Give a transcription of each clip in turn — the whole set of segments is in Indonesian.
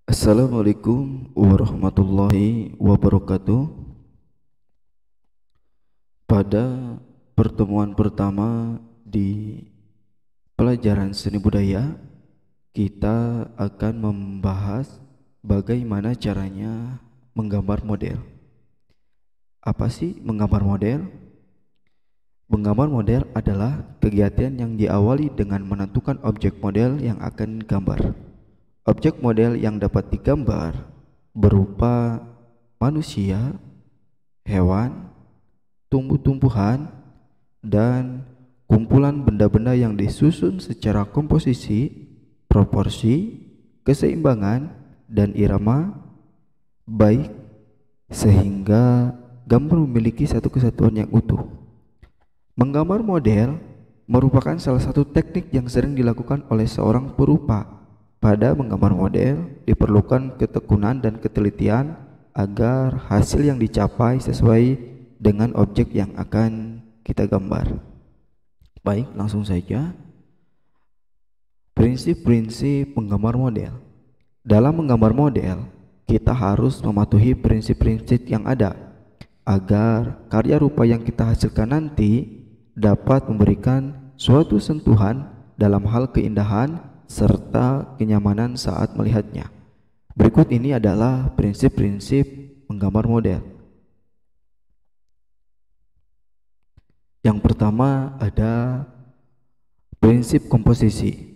Assalamualaikum warahmatullahi wabarakatuh. Pada pertemuan pertama di pelajaran seni budaya, kita akan membahas bagaimana caranya menggambar model. Apa sih menggambar model? Menggambar model adalah kegiatan yang diawali dengan menentukan objek model yang akan digambar. Objek model yang dapat digambar berupa manusia, hewan, tumbuh-tumbuhan, dan kumpulan benda-benda yang disusun secara komposisi, proporsi, keseimbangan, dan irama baik sehingga gambar memiliki satu kesatuan yang utuh. Menggambar model merupakan salah satu teknik yang sering dilakukan oleh seorang perupa. Pada menggambar model diperlukan ketekunan dan ketelitian agar hasil yang dicapai sesuai dengan objek yang akan kita gambar. Baik, langsung saja. Prinsip-prinsip menggambar model. Dalam menggambar model, kita harus mematuhi prinsip-prinsip yang ada agar karya rupa yang kita hasilkan nanti dapat memberikan suatu sentuhan dalam hal keindahan serta kenyamanan saat melihatnya. Berikut ini adalah prinsip-prinsip menggambar model. Yang pertama ada prinsip komposisi.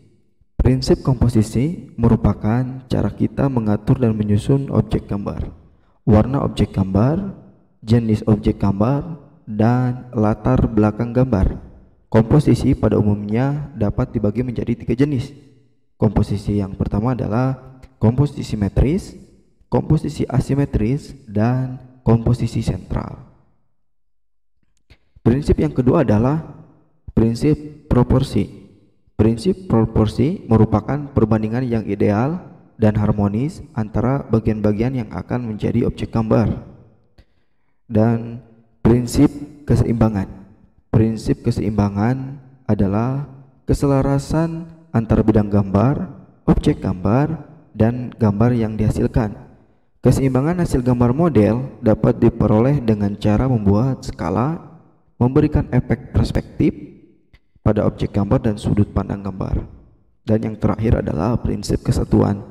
Prinsip komposisi merupakan cara kita mengatur dan menyusun objek gambar, warna objek gambar, jenis objek gambar, dan latar belakang gambar. Komposisi pada umumnya dapat dibagi menjadi 3 jenis. Komposisi yang pertama adalah komposisi simetris, komposisi asimetris, dan komposisi sentral. Prinsip yang kedua adalah prinsip proporsi. Prinsip proporsi merupakan perbandingan yang ideal dan harmonis antara bagian-bagian yang akan menjadi objek gambar. Dan prinsip keseimbangan. Prinsip keseimbangan adalah keselarasan antara bidang gambar, objek gambar, dan gambar yang dihasilkan. Keseimbangan hasil gambar model dapat diperoleh dengan cara membuat skala, memberikan efek perspektif pada objek gambar dan sudut pandang gambar. Dan yang terakhir adalah prinsip kesatuan.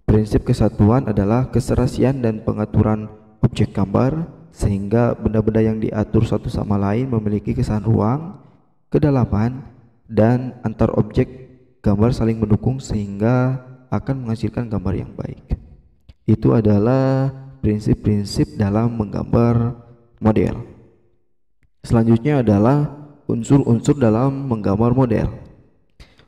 Prinsip kesatuan adalah keserasian dan pengaturan objek gambar sehingga benda-benda yang diatur satu sama lain memiliki kesan ruang, kedalaman, dan antar objek gambar saling mendukung sehingga akan menghasilkan gambar yang baik. Itu adalah prinsip-prinsip dalam menggambar model. Selanjutnya adalah unsur-unsur dalam menggambar model.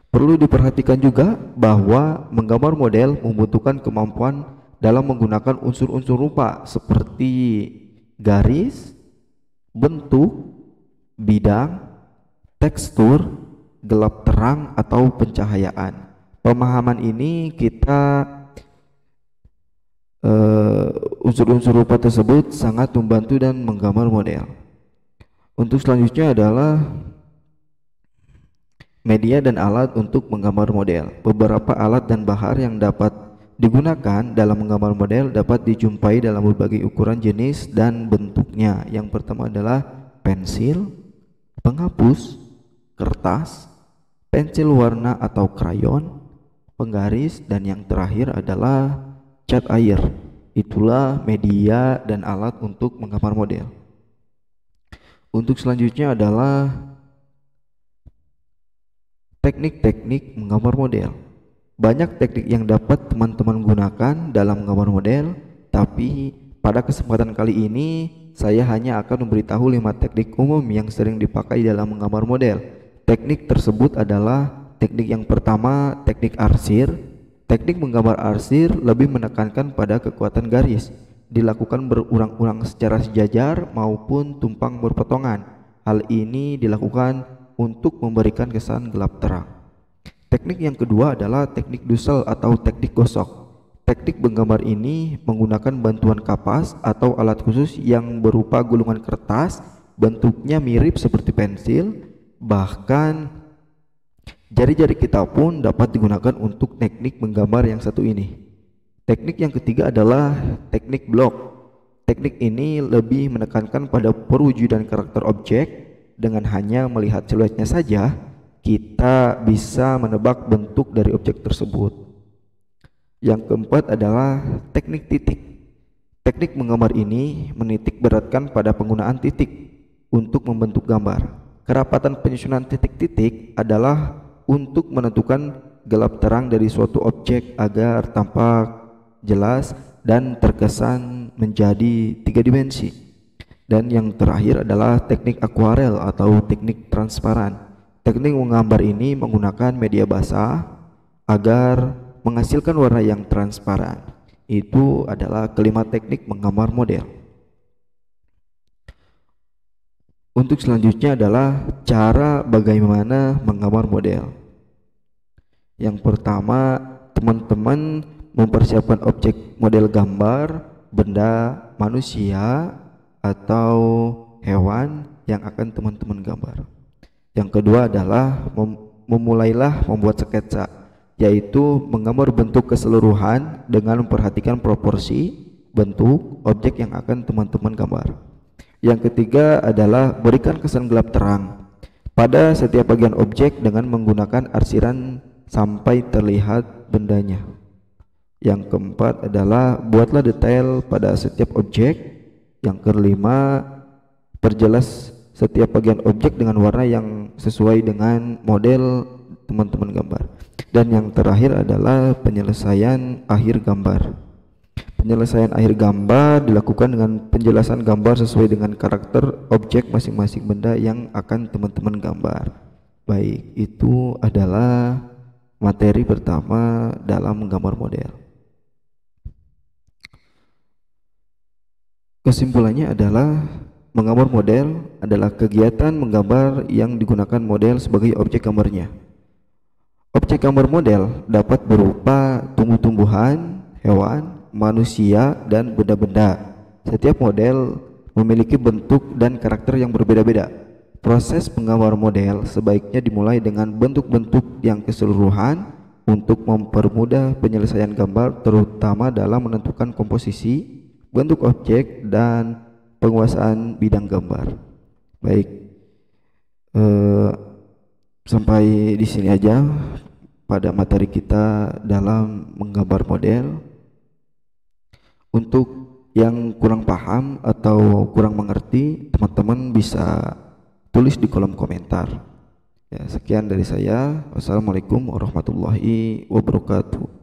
Perlu diperhatikan juga bahwa menggambar model membutuhkan kemampuan dalam menggunakan unsur-unsur rupa seperti garis, bentuk, bidang, tekstur, gelap terang, atau pencahayaan. Pemahaman ini unsur-unsur rupa tersebut sangat membantu dan menggambar model. Untuk selanjutnya adalah media dan alat untuk menggambar model. Beberapa alat dan bahan yang dapat digunakan dalam menggambar model dapat dijumpai dalam berbagai ukuran, jenis, dan bentuknya. Yang pertama adalah pensil, penghapus, kertas, pensil warna atau krayon, penggaris, dan yang terakhir adalah cat air. Itulah media dan alat untuk menggambar model. Untuk selanjutnya adalah teknik-teknik menggambar model. Banyak teknik yang dapat teman-teman gunakan dalam menggambar model, tapi pada kesempatan kali ini saya hanya akan memberitahu 5 teknik umum yang sering dipakai dalam menggambar model. Teknik tersebut adalah teknik yang pertama, teknik arsir. Teknik menggambar arsir lebih menekankan pada kekuatan garis, dilakukan berulang-ulang secara sejajar maupun tumpang berpotongan. Hal ini dilakukan untuk memberikan kesan gelap terang. Teknik yang kedua adalah teknik dusel atau teknik gosok. Teknik menggambar ini menggunakan bantuan kapas atau alat khusus yang berupa gulungan kertas, bentuknya mirip seperti pensil, bahkan jari-jari kita pun dapat digunakan untuk teknik menggambar yang satu ini. Teknik yang ketiga adalah teknik blok. Teknik ini lebih menekankan pada perwujudan karakter objek. Dengan hanya melihat siluetnya saja, kita bisa menebak bentuk dari objek tersebut. Yang keempat adalah teknik titik. Teknik menggambar ini menitik beratkan pada penggunaan titik untuk membentuk gambar. Kerapatan penyusunan titik-titik adalah untuk menentukan gelap terang dari suatu objek agar tampak jelas dan terkesan menjadi 3 dimensi. Dan yang terakhir adalah teknik akuarel atau teknik transparan. Teknik menggambar ini menggunakan media basah agar menghasilkan warna yang transparan. Itu adalah kelima teknik menggambar model. Untuk selanjutnya adalah cara bagaimana menggambar model. Yang pertama, teman-teman mempersiapkan objek model gambar, benda, manusia, atau hewan yang akan teman-teman gambar. Yang kedua adalah memulailah membuat sketsa, yaitu menggambar bentuk keseluruhan dengan memperhatikan proporsi bentuk objek yang akan teman-teman gambar. Yang ketiga adalah berikan kesan gelap terang pada setiap bagian objek dengan menggunakan arsiran sampai terlihat bendanya. Yang keempat adalah buatlah detail pada setiap objek. Yang kelima, perjelas setiap bagian objek dengan warna yang sesuai dengan model teman-teman gambar. Dan yang terakhir adalah penyelesaian akhir gambar. Penyelesaian akhir gambar dilakukan dengan penjelasan gambar sesuai dengan karakter objek masing-masing benda yang akan teman-teman gambar. Baik, itu adalah materi pertama dalam menggambar model. Kesimpulannya adalah menggambar model adalah kegiatan menggambar yang digunakan model sebagai objek gambarnya. Objek gambar model dapat berupa tumbuh-tumbuhan, hewan, manusia, dan benda-benda. Setiap model memiliki bentuk dan karakter yang berbeda-beda. Proses menggambar model sebaiknya dimulai dengan bentuk-bentuk yang keseluruhan untuk mempermudah penyelesaian gambar, terutama dalam menentukan komposisi, bentuk objek, dan penguasaan bidang gambar. Baik, sampai di sini aja pada materi kita dalam menggambar model. Untuk yang kurang paham atau kurang mengerti, teman-teman bisa tulis di kolom komentar. Ya, sekian dari saya. Wassalamualaikum warahmatullahi wabarakatuh.